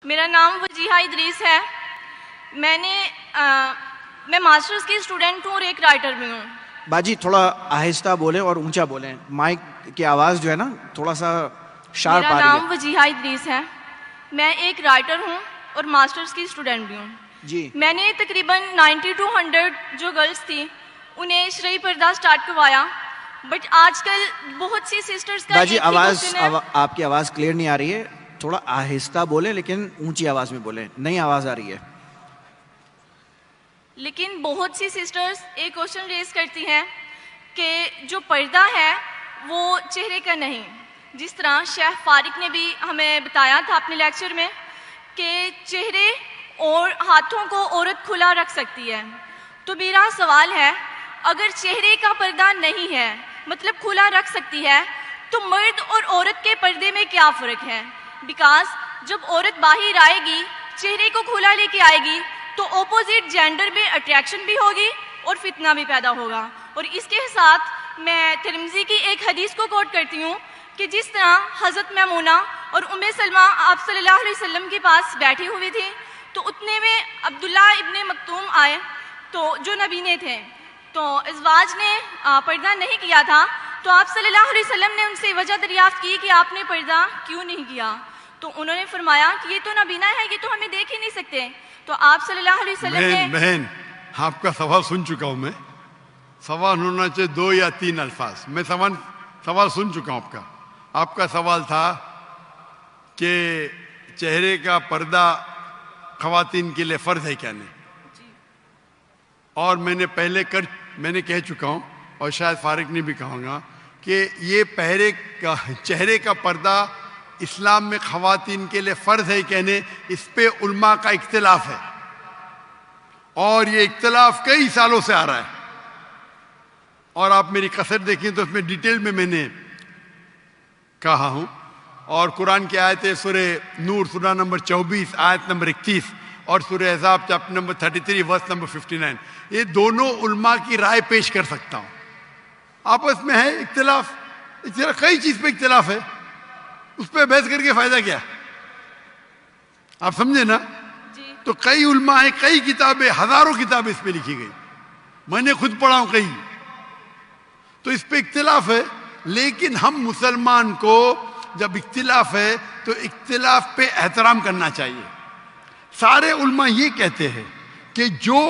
میرا نام وجیحہ ادریس ہے. میں ماسٹرز کی اسٹوڈنٹ ہوں اور ایک رائٹر بھی ہوں. باجی تھوڑا آہستہ بولیں اور اونچا بولیں, مائک کی آواز جو ہے نا تھوڑا سا شارپ آ میرا رہی نام وجیحہ ادریس ہے. میں ایک رائٹر ہوں اور ماسٹرز کی اسٹوڈنٹ بھی ہوں. جی. میں نے تقریباً 90 to 100 جو گرلس تھیں انہیں شرعی پردہ سٹارٹ کروایا, بٹ آج کل بہت سی سسٹرز کا باجی ایک ہی آواز کوشچن ہے. آپ کی آواز کلیئر نہیں آ رہی ہے, تھوڑا آہستہ بولیں لیکن اونچی آواز میں بولیں, نئی آواز آ رہی ہے. لیکن بہت سی سسٹرز ایک کوشچن ریز کرتی ہیں کہ جو پردہ ہے وہ چہرے کا نہیں. جس طرح شیخ فارق نے بھی ہمیں بتایا تھا اپنے لیکچر میں کہ چہرے اور ہاتھوں کو عورت کھلا رکھ سکتی ہے. تو میرا سوال ہے, اگر چہرے کا پردہ نہیں ہے مطلب کھلا رکھ سکتی ہے, تو مرد اور عورت کے پردے میں کیا فرق ہے؟ بیکاز جب عورت باہر آئے گی, چہرے کو کھلا لے کے آئے گی, تو اپوزٹ جینڈر میں اٹریکشن بھی ہوگی اور فتنہ بھی پیدا ہوگا. اور اس کے ساتھ میں ترمذی کی ایک حدیث کو کوٹ کرتی ہوں کہ جس طرح حضرت میمونہ اور ام سلمہ آپ صلی اللہ علیہ وسلم کے پاس بیٹھی ہوئی تھی, تو اتنے میں عبداللہ ابن مکتوم آئے تو جو نبینے تھے, تو ازواج نے پردہ نہیں کیا تھا, تو آپ صلی اللہ علیہ وسلم نے ان سے وجہ دریافت کی کہ آپ نے پردہ کیوں نہیں کیا؟ تو انہوں نے فرمایا کہ یہ تو نبینہ ہے, یہ تو ہمیں دیکھ ہی نہیں سکتے. تو آپ صلی اللہ علیہ وسلم نے بہن آپ کا سوال سن چکا ہوں میں. سوال ہونا چاہیے 2 یا 3 الفاظ. میں سوال سن چکا ہوں آپ کا. آپ کا سوال تھا کہ چہرے کا پردہ خواتین کے لیے فرض ہے کیا نہیں, اور میں نے کہہ چکا ہوں اور شاید فارق نے بھی کہوں گا کہ یہ چہرے کا پردہ اسلام میں خواتین کے لیے فرض ہے کہ نہیں, اس پہ علماء کا اختلاف ہے, اور یہ اختلاف کئی سالوں سے آ رہا ہے. اور آپ میری قصر دیکھیں تو اس میں ڈیٹیل میں نے کہا ہوں. اور قرآن کی آیتیں سورہ نور سورہ نمبر 24 آیت نمبر 31 اور سورہ احزاب چیپٹر نمبر 33 ورس نمبر 59, یہ دونوں علماء کی رائے پیش کر سکتا ہوں. آپس میں ہے اختلاف, کئی چیز پہ اختلاف ہے, اس پہ بحث کر کے فائدہ کیا؟ آپ سمجھے نا؟ جی. تو کئی علماء ہیں, کئی کتابیں, ہزاروں کتابیں اس پہ لکھی گئی, میں نے خود پڑھا ہوں کئی. تو اس پہ اختلاف ہے, لیکن ہم مسلمان کو جب اختلاف ہے تو اختلاف پہ احترام کرنا چاہیے. سارے علماء یہ کہتے ہیں کہ جو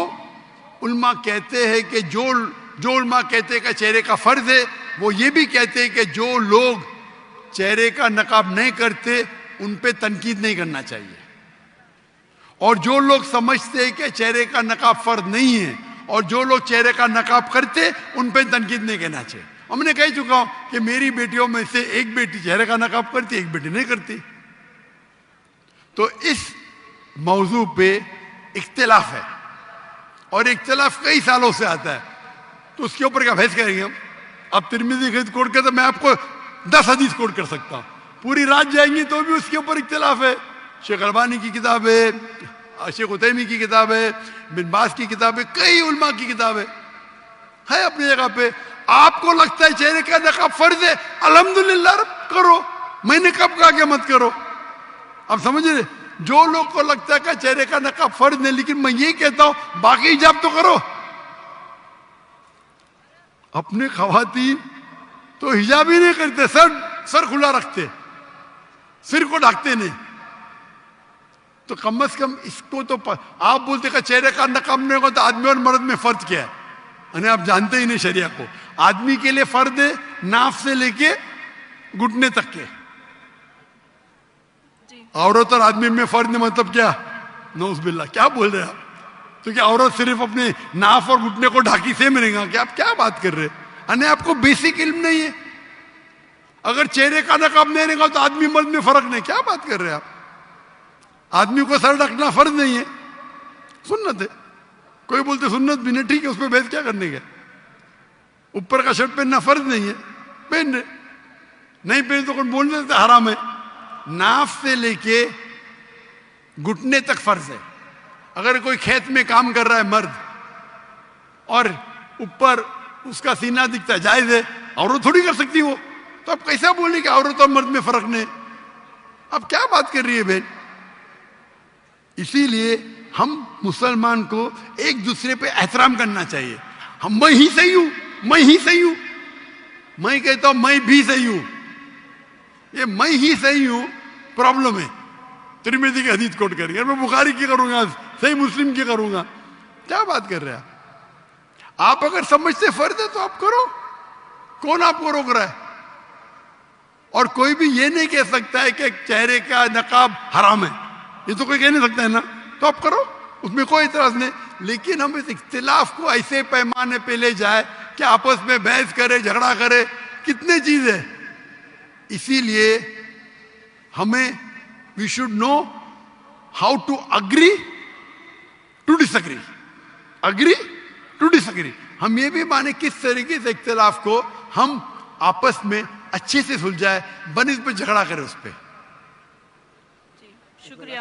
علماء کہتے ہیں کہ جو علماء کہتے ہیں کہ چہرے کا فرض ہے, وہ یہ بھی کہتے ہیں کہ جو لوگ چہرے کا نقاب نہیں کرتے ان پہ تنقید نہیں کرنا چاہیے, اور جو لوگ سمجھتے ہیں کہ چہرے کا نقاب فرض نہیں ہے اور جو لوگ چہرے کا نقاب کرتے ان پہ تنقید نہیں کرنا چاہیے. ہم نے کہہ چکا ہوں کہ میری بیٹیوں میں سے ایک بیٹی چہرے کا نقاب کرتی, ایک بیٹی نہیں کرتی. تو اس موضوع پہ اختلاف ہے, اور اختلاف کئی سالوں سے آتا ہے, تو اس کے اوپر کیا بحث کریں گے ہم؟ اب ترمذی حدیث کوٹ کر تو میں آپ کو 10 حدیث کوٹ کر سکتا ہوں, پوری رات جائیں گے تو بھی اس کے اوپر اختلاف ہے. شیخ البانی کی کتاب ہے, شیخ عثیمین کی کتاب ہے, بن باز کی کتاب ہے, کئی علماء کی کتاب ہے اپنی جگہ پہ. آپ کو لگتا ہے چہرے کا نقاب فرض ہے, الحمدللہ کرو, میں نے کب کہا کہ مت کرو؟ آپ سمجھ رہے؟ جو لوگ کو لگتا ہے کہ چہرے کا نقاب فرض نہیں, لیکن میں یہ کہتا ہوں باقی حجاب تو کرو. اپنے خواتین تو حجاب ہی نہیں کرتے, سر کھلا رکھتے, سر کو ڈھکتے نہیں. تو کم از کم اس کو تو آپ بولتے کہ چہرے کا نقاب نہیں ہوگا تو آدمی اور مرد میں فرق کیا ہے؟ یعنی آپ جانتے ہی نہیں شریعہ کو. آدمی کے لیے فرض ہے ناف سے لے کے گھٹنے تک کے, عورت اور آدمی میں فرق نہیں, مطلب کیا؟ نعوذ باللہ, کیا بول رہے ہیں آپ؟ تو کیا عورت صرف اپنے ناف اور گھٹنے کو ڈھاکی سے ملے گا کہ آپ کیا بات کر رہے ہیں؟ یعنی آپ کو بیسک علم نہیں ہے. اگر چہرے کا نقاب نہیں رہے گا تو آدمی مرد میں فرق نہیں, کیا بات کر رہے ہیں آپ؟ آدمی کو سر ڈھکنا فرض نہیں ہے, سنت ہے. کوئی بولتے سنت بھی نہیں, ٹھیک ہے, اس پہ بحث کیا کرنے کا؟ اوپر کا شرٹ پہننا فرض نہیں ہے, پہن رہے, نہیں پہنے تو کوئی بولنے سے حرام ہے. ناف سے لے کے گھٹنے تک فرض ہے. اگر کوئی کھیت میں کام کر رہا ہے مرد اور اوپر اس کا سینہ دکھتا ہے, جائز ہے, عورت تھوڑی کر سکتی وہ. تو آپ کیسا بولیں کہ عورت اور مرد میں فرق نہیں؟ اب کیا بات کر رہی ہے بہن؟ اسی لیے ہم مسلمان کو ایک دوسرے پہ احترام کرنا چاہیے. ہم میں ہی صحیح ہوں, میں ہی صحیح ہوں, میں کہتا ہوں میں بھی صحیح ہوں. یہ میں ہی صحیح ہوں پرابلم ہے. ترمذی کی حدیث کوٹ کر کے میں بخاری کی کروں گا, صحیح مسلم کی کروں گا. کیا بات کر رہے ہیں آپ؟ اگر سمجھتے فرض ہے تو آپ کرو, کون آپ کو روک رہا ہے؟ اور کوئی بھی یہ نہیں کہہ سکتا ہے کہ چہرے کا نقاب حرام ہے, یہ تو کوئی کہہ نہیں سکتا ہے نا, تو آپ کرو, اس میں کوئی اعتراض نہیں. لیکن ہم اس اختلاف کو ایسے پیمانے پہ لے جائے کہ آپس میں بحث کرے, جھگڑا کرے, کتنے چیز ہے. اسی لیے ہمیں we should know how to agree to disagree. Agree to disagree. ہم یہ بھی مانے کس طریقے سے اختلاف کو ہم آپس میں اچھے سے سلجھائے, بنسبت جھگڑا کرے اس پہ. شکریہ.